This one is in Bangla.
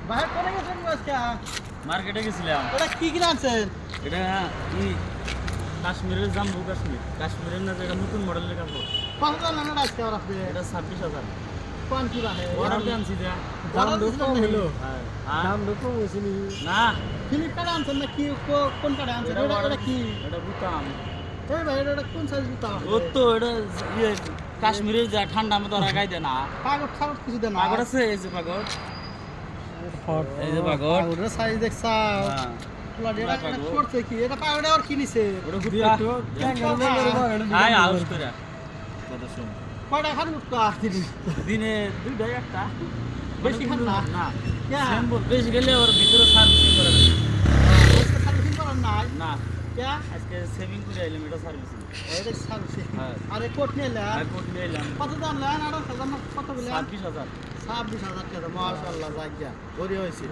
বাইরে কোনে গেছেন আজকে? মার্কেটে গেছিলাম। ওটা কি কিনে আনছেন? এটা ই কাশ্মীরের জাম্বু কাশ্মীরের না যেটা নতুন মডেলের কাপড়। কত দাম নেন আজকে আর আপনি? এটা 26,000 কোন কি রাখে? অর্ডার আনছি যা। দাম কম হলো। হ্যাঁ দাম কম হয়েছে নি? না ফ্লিপকার্টে আনছেন না কি কোন কার্ডে আনছেন? এটা কি? এটা বুতাম। এই ভাই এটা কোন সাইজ বুতাম? ও তো এটা ইয়ে কাশ্মীরের যা ঠান্ডা মতো রাখাই দেয় না। পাগড় ছাগড় কিছু দেন না? পাগড় আছে এই যে পাগড়। এই যে পাগড়। পাগড়ের সাইজ দেখছাও? হ্যাঁ প্লাড এটা করছে কি? এটা পাগড়ে আর কি নিছে? ওটা বুতা। আয় আউস করে। কত শুন। কয়টা খান উঠকা দিদি? দিনে দুইটা একটা। বেশি খান না? না। কে? শ্যাম্পু বেশি গেলে ওর ভিতরে সার্ভিসিং করে না। আজকে সার্ভিসিং করার নাই? না কে? আজকে সেভিং করে আইলাম এটা সার্ভিসিং। এটা সার্ভিসিং। হ্যাঁ। আরে কোট নিলে আর কোট নিয়ে এলাম কত দাম নেন? আর কত বলে? 26,000 26,000 টাকা। মাশাআল্লাহ, মাশাআল্লাহ, যাক গিয়া। গড়ি হইছে।